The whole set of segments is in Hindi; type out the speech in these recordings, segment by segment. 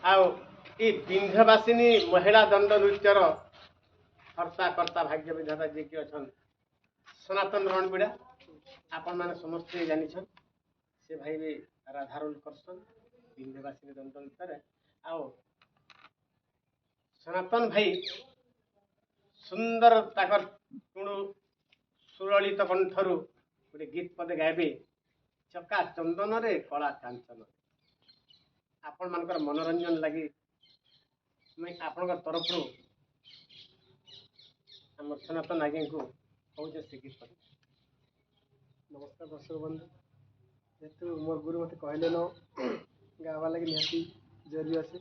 आउ ई विंध्यवासिनी महिला दंड नृत्यर कर्ता कर्ता भाग्य विधाता जी की अच्छा सनातन रणबीड़ा आपण मैंने समस्ते जानिछन से भाई भी राधारोल करसन विंध्यवासिनी दंड नृत्य आओ सनातन भाई सुंदर ताकर टुणु सुललित कंठरू गोटे गीत पदे गायबे चका चंदन रे कला कांचन आपण मानकर मनोरंजन लगी मैं आपण तरफ आम सनातन आज्ञा को कहूँ से गीत पदे। नमस्कार दर्शक बंधु जेहतु मोर गुरु मत कहले न गावा लगे निहाती जरूरी अच्छे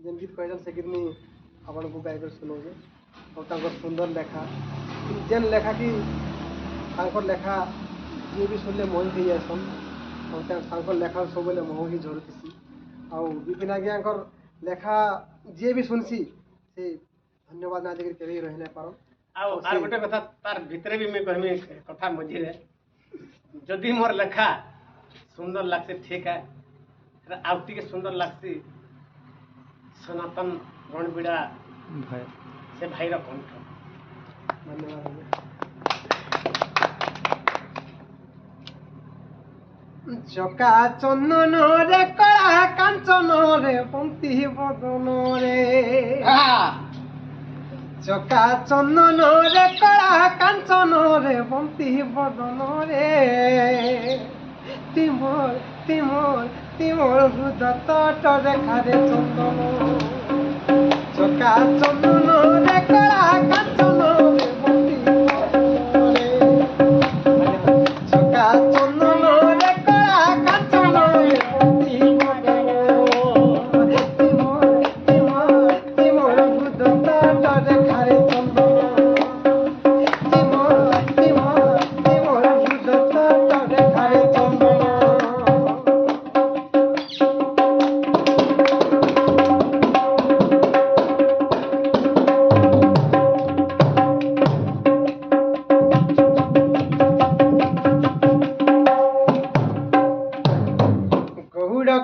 जेन गीत कहल से गीत मुझे आपन को गायकर सुनाऊे और सुंदर लेखा जेन लेखा कि लेखा जी भी सुनले मोह थी जासन और लेखा सब मोह ही झरुसी आउ विपिन आज्ञा लेखा जी भी सुनसी से धन्यवाद ना देकर केवे रही ना पारो आउ गोटे कथा तार भितरे भी मैं कहमी कथा मझिरे जदि मोर लेखा सुंदर लगसे ठीक है आउ टिके सुंदर लगसी सनातन रणबीड़ा भाई से भाई कंठ धन्यवाद। चका चंदन रे कला कांचन रे पंक्ति बदन रे चका चंदन रे कला कांचन रे पंक्ति बदन रे तिमोर तिमोर तिमोर हृदय तट रेखा रे चंदन चका चंदन रे कला कांचन रे पंक्ति बदन रे चका चंदन रे कला कांचन रे पंक्ति बदन तिमोर तिमोर तिमोर हृदय तट रेखा रे चंदन तिमोर तिमोर तिमोर हृदय तट रेखा रे चंदन।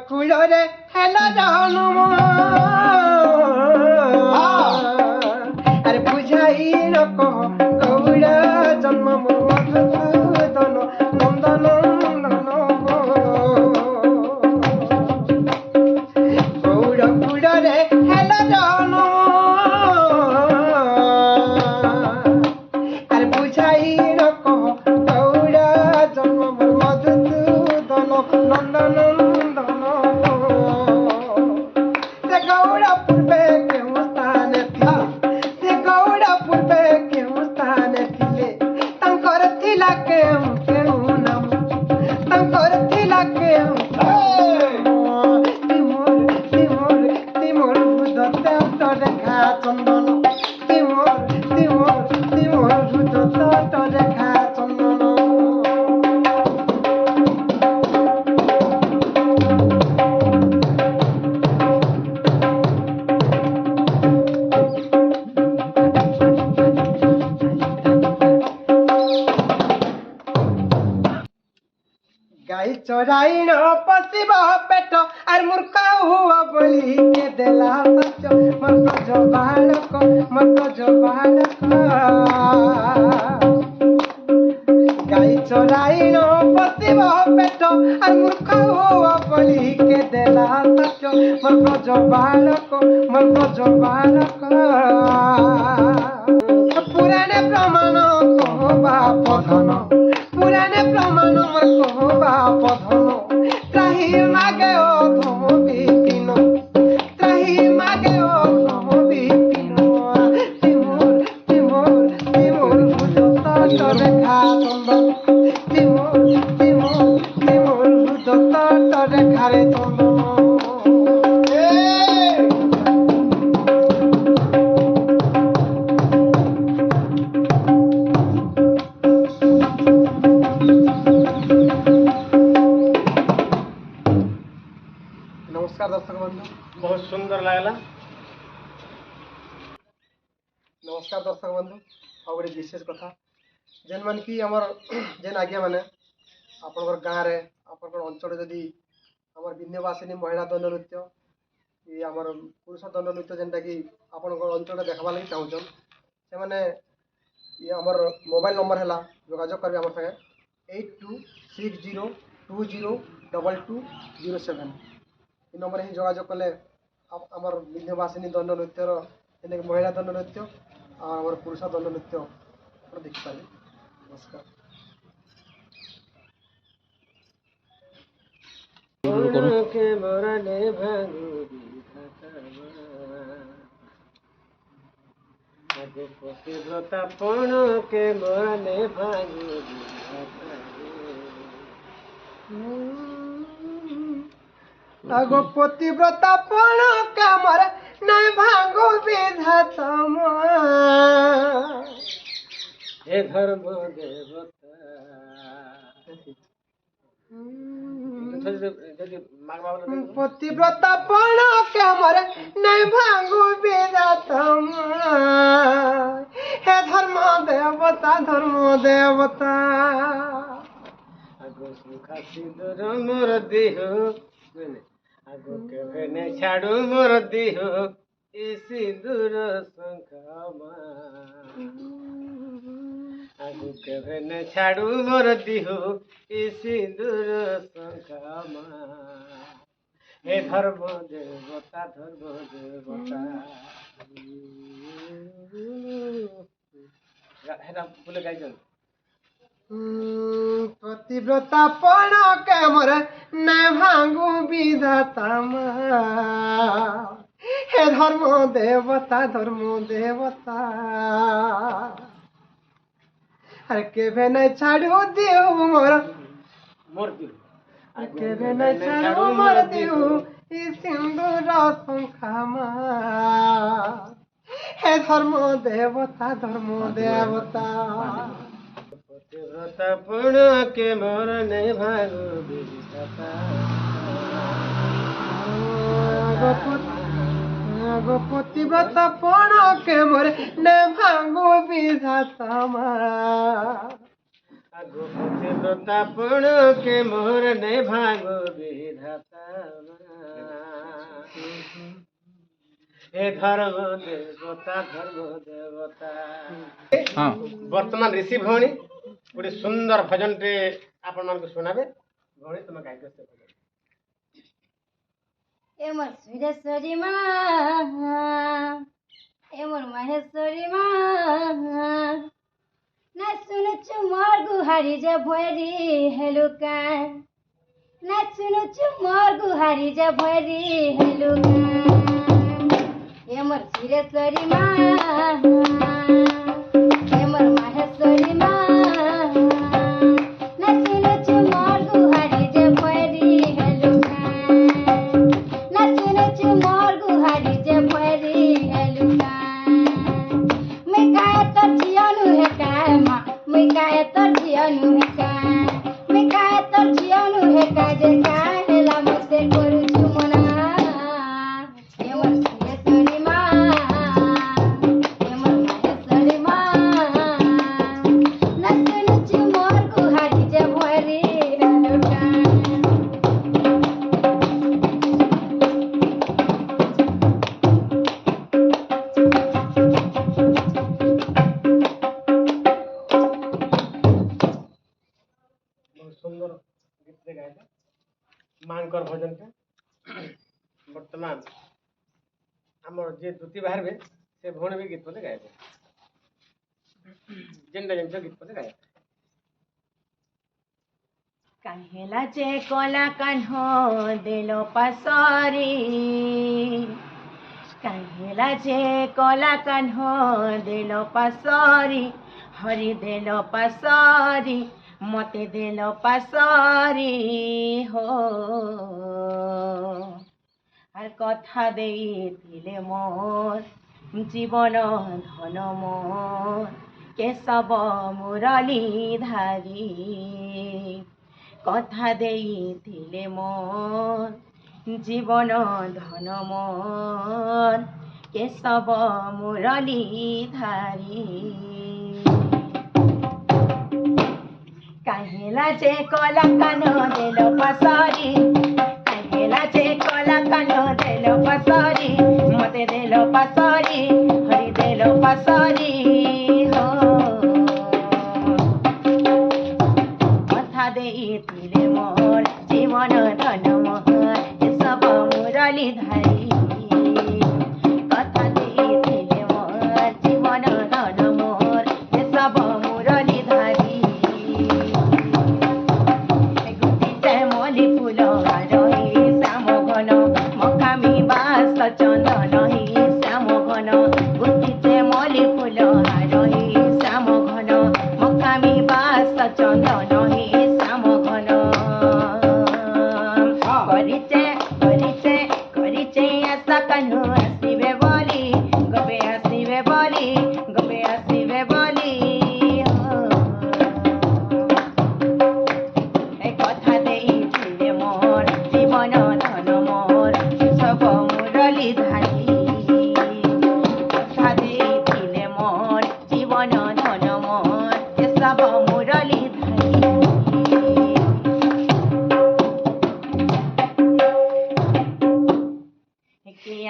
कुलरे हेला जानम अरे बुझाई न कह गौड़ा जन्म मधुसूदन नंदन नंदन गौड़ कुलरे हेला जानम अरे बुझाई न कह गौड़ा जन्म मधुसूदन नंदन गाई चोराई न पशिब पेट आर मूर्ख हुआ बोली के देला सच मत जो बालक गाई चोराई न पशिब पेट आर मूर्ख हुआ बोली के देला सच मत जो बालक पुराने प्रमाण कहो बाप धन पुराने प्रमाण कहो बाप धन त्राही मागे धम बिपिन त्राही मागे धम बिपिन तिमोर तिमोर तिमोर हृदय रेखा चंदन तिमोर तिमोर तिमोर हृदय रेखा रे चंदन। नमस्कार दर्शक बंधु बहुत सुंदर लगला। नमस्कार दर्शक बंधु और गोटे विशेष कथा जेन मान कि आमर जेन आज्ञा मैंने आप गाँव में आप अंचल जदि आम विंध्यवासिनी महिला दंड नृत्य ଆମର ପୁରୁଷ ଦଣ୍ଡ ନୃତ୍ୟ ଯେନ୍ଟାକି ଆପଣଙ୍କ ଅଞ୍ଚଳରେ ଦେଖବାର୍ ଲାଗି ଚାହୁଁଛନ୍ ସେମାନେ ଆମର ମୋବାଇଲ ନମ୍ବର ହେଲା ଯୋଗାଯୋଗ କରିବେ ଆମର ସାଙ୍ଗେ 8260202207 এই নম্বরে ହିଁ ଯୋଗାଯୋଗ କଲେ ଆମର ବିନ୍ଧ୍ୟବାସିନୀ ଦଣ୍ଡ ନୃତ୍ୟର ଯେନ୍ଟାକି ମହିଳା ଦଣ୍ଡ ନୃତ୍ୟ ଆଉ ଆମର ପୁରୁଷ ଦଣ୍ଡ ନୃତ୍ୟ ଆପଣ ଦେଖିପାରିବେ। ନମସ୍କାର। ପତିବ୍ରତା ପଣ କେ ମରନେ ଭାଗୁ ଆଗো ପତିବ୍ରତା ପଣ କାମର নাই ভাগু বিধাতা হে ধর্ম দেবতা পতিব্রতা পণ কামর নাই ভাগু বিধাতা হে ধর্ম দেবতা আগো সুখা সিঁদুর মোর দেহ আগো কেবে নে ছাড়ু মোর দেহ এ সিঁদুর শঙ্খামা আগো কেবে নে ছাড়ু মোর দেহ এ সিঁদুর শঙ্খামা হে ধর্ম দেবতা হেরা বলে গাইছেন পতিব্রতা পণ কামর নাই ভাঙ্গু বিধাতা হে ধর্ম দেবতা আর কেবে নাই ছাড়ু দিও মোর দিও কেবে নাই ছাড়ু মোর দিও ই সিন্দুর শঙ্খামা হে ধর্ম দেবতা পতিব্রতা পণ কে মোর নাই ভাগু বিধাতা আগো পতিব্রতা পণ কে মোর নাই ভাগু বিধাতা আগো পতিব্রতা পণ কে মোর নাই ভাগু বিধাতা हे धर्म देवता वर्तमान ऋषि भौणी गोटे सुंदर भजन टे आपण मान सुनाबे भौणी तुम गाइक से भजन ए मोर सुरेश्वरी माँ ए मोर महेश्वरी माँ ना सुनुछु मोर गुहारी जे भैरी हेलुका ना सुनुछु मोर गुहारी जे भैरी हेलुका ए मोर सुरेश्वरी माँ ए मोर महेश्वरी माँ ना सुनुछु मोर गुहारी जे भैरी हेलुका ना सुनुछु मोर गुहारी जे भैरी हेलुका मैं काहे तोर जियनु हेका माँ मैं काहे तोर जियनु हेका मैं काहे तोर जियनु हेका जे काहेला मुझसे करुछु मना ए मोर सुरेश्वरी माँ ए मोर महेश्वरी माँ ना सुनुछु मोर गुहारी जे भैरी हेलुका बहुत सुंदर गीत से गाया मांकर भजन के वर्तमान हमर जे दुती बाहर में से भौणी भी गीत गाए जेनटा जेनटा गीत गाए काहेला जे कला कान्हो देलो पासरी काहेला जे कला कान्हो देलो पासरी हरि देलो पासरी मते देलो पासरी हो আর কথা ଦେଇଥିଲେ মোর জীবন ধন মোর কেশব মুরলীধারী কথা ଦେଇଥିଲେ মোর জীবন ধন মোর কেশব মুরলীধারী কাহেলা যে কলা কানো দেলো পাসরি কাহেলা যে কলা কানো দেলো পাসরি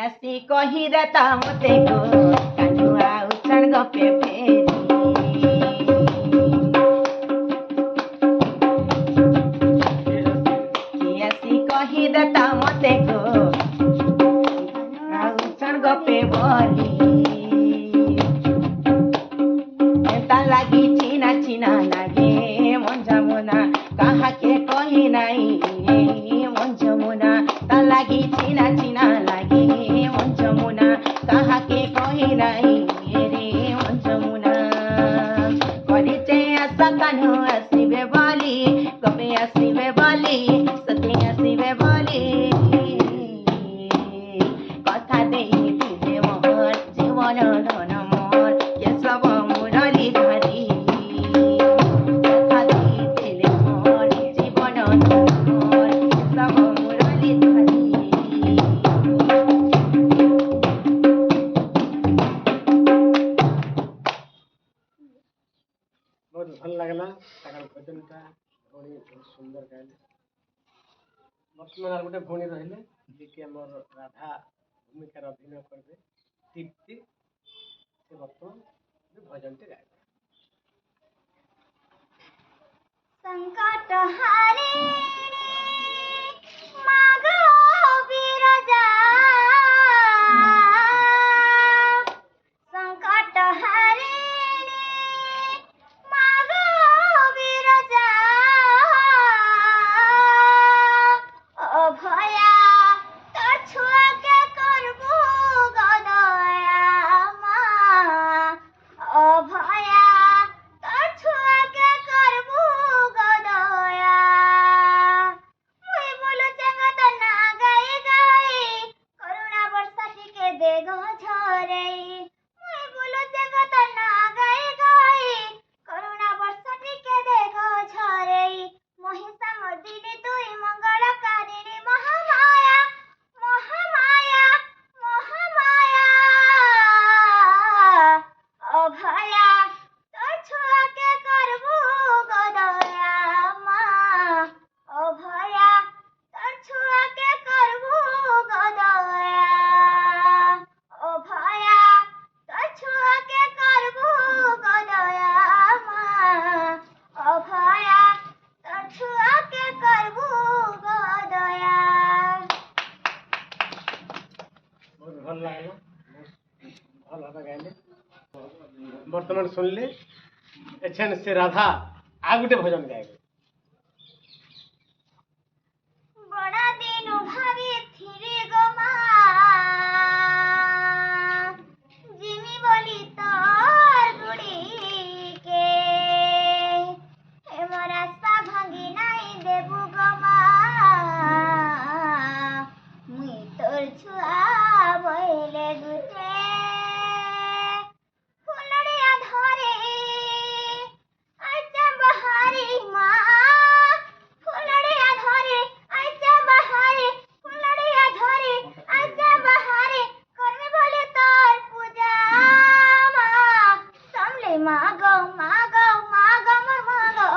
আসি কহি দেতা মতে গো কানুয়া উচ্চাণ গপে ফেরি আসি কহি দেতা মতে গো উচ্চাণ গপে বলি তা লাগি চিনা চিনা লাগে মন যমুনা কাহাকে কহি নাই মন যমুনা তা লাগি চিনা চিনা লাগে মন যমুনা কাহাকে কহি নাই রে মন যমুনা করিছে আশা কানু আসিবে বলি কবে আসিবে বলি সতে আসিবে বলি কথা দেই দিলে মোর জীবন ধন মোর কেশব মুরলী ধরি কথা দেই দিলে মোর জীবন ধন মোর কেশব মুরলী ধরি ବହୁତ ଭଲ ଲାଗିଲା ତାଙ୍କର ଭଜନଟା ଭଉଣୀ ବହୁତ ସୁନ୍ଦର ଗାଇଲେ। ବର୍ତ୍ତମାନ ଆଉ ଗୋଟେ ଭଉଣୀ ରହିଲେ ଯିଏକି ଆମର ରାଧା ଭୂମିକାରେ ଅଭିନୟ କରିବେ ଦୀପ୍ତି, ସେ ବର୍ତ୍ତମାନ ଭଜନଟି ଗାଇବେ। संकट हारिणी मागो बिरजा संकट हारिणी मागो बिरजा अभया तोर छुआ के करबू गदया माँ अभया तोर छुआ के करबू गदया मुई बोलो जगत ना गाई गाई करुणा वर्षा टिके दे गो झरेई मुई बोलो जगत ना गाई गाई करुणा वर्षा टिके दे गो झरेई महिषा मर्दिनी तुई मंगलकारिणी महामाया महामाया महामाया अभया तोर छुआ के करबू गदया माँ अभया तोर छुआ के करबू गदया अभया तोर छुआ के करबू गदया माँ अभया तोर छुआ के करबू गदया। ବହୁତ ଭଲ ଲାଗିଲା, ଭଲ ଭାବେ ଗାଇଲେ। ବର୍ତ୍ତମାନ ଶୁଣିଲେ ଏଛେନ୍ ସେ ରାଧା ଆଉ ଗୋଟେ ଭଜନ ଗାଇବେ। बड़ा दिन भावी थिरी गो माँ जिमी बोली तोर गुड़ी के मोर आशा भांगी नाई देबू गो माँ मुई तोर छुआ बोले गुटे फुलड़िया धरे आजा बहारी माँ फुलड़िया धरे आजा बहारी फुलड़िया धरे आजा बहारी करमे बोले तोर पूजा माँ समले मागो मागो मागो मोर मागो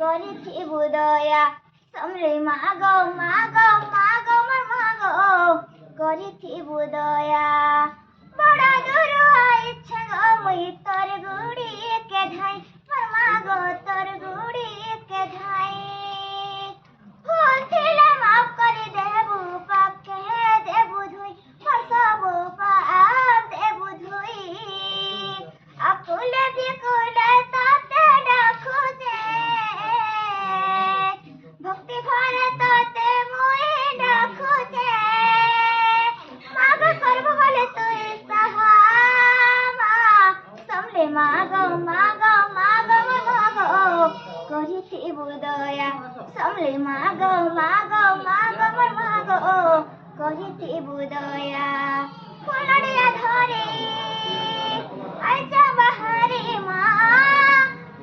करी थी बुदया समले मागो मागो मागो मोर मागो करी थी बुदया बड़ा दूर आई छगो मुई तोर गुड़ी के धाई मोर मागो तोर गुड़ी के धाई भूल थिले माफ करी देबू पाके देबू धुई मोर सबू पाप देबू धुई अकुले बिकुले ताते डाकुजे भक्ति भरे ताते मुई डाकुजे मागो करबो बोले तुई सहा माँ समले मागो मागो मागो मागो करी थी बुदया समले मागो मागो मागो मोर मागो करी थी बुदया फुलड़िया धरे आजा बहारी माँ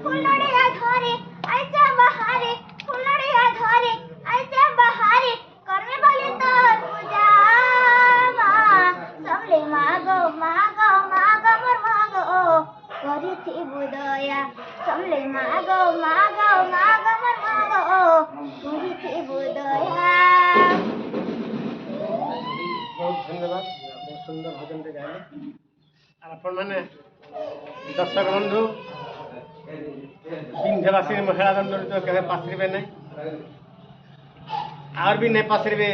फुलड़िया धरे आजा बहारी फुलड़िया धरे आजा बहारी करमे बोले तोर पूजा माँ समले मागो मागो मागो मोर मागो करी थी बुदया समले मागो मागो मागो मोर मागो करी थी बुदया। बहुत धन्यवाद। ସୁନ୍ଦର ଭଜନଟେ ଗାଇଲେ। ଆପଣମାନେ ଦର୍ଶକ ବନ୍ଧୁ ବିନ୍ଧ୍ୟବାସିନୀ ମହିଳା ଦଣ୍ଡରେ ତ କେବେ ପାଶରିବେ ନାହିଁ, আর भी नहीं पासरिबे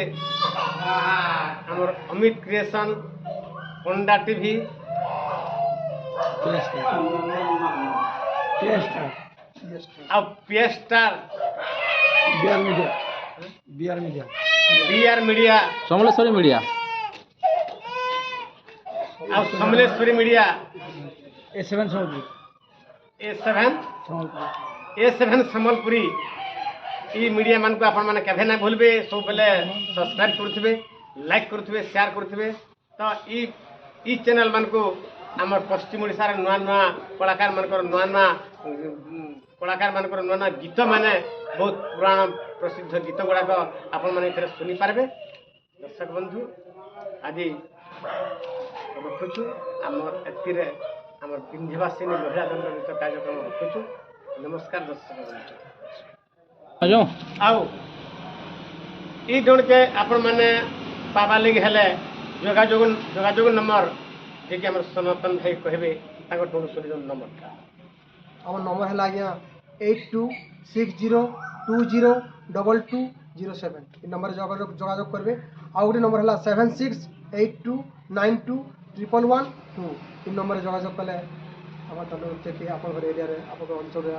हमर अमित क्रिएशन होंडा टीवी अब PS star BR media Samaleswari media अब समलेश्वरी मीडिया A7 सम्बलपुर ए7 सम्बलपुरी ई मीडिया मान को आपण माने केभे ना भूलबे, सब बेले सब्सक्राइब करथिबे, लाइक करथिबे, शेयर करथिबे। तो ई चैनल मान को हमर पश्चिम ओडिसा रे नुआ नुआ कलाकार मानकर नुआ नुआ कलाकार मानकर नुआ नुआ गीत माने बहुत पुराण प्रसिद्ध गीत गुड़ाक आपण माने एथरे सुनी पारबे। दर्शक बंधु आज रखुछु हमर एथिरे हमर विंध्यवासिनी महिला दंड गीत कार्यक्रम रखुछु। नमस्कार दर्शक बंधु। आओ ई जन के आपण माने पाबा लगी हेले जोगाजोग नंबर जे कि हमर सनातन भाई कहबे ताको टोन सुनि नंबर का আমার নম্বর হল আজ্ঞা 8260202207 এই নম্বরে যোগাযোগ করবে। আর গোটে নম্বর হল 7682921112 এই নম্বরে যোগাযোগ কলে আমার দল থেকে আপনার এরিয়ার আপনার অঞ্চলের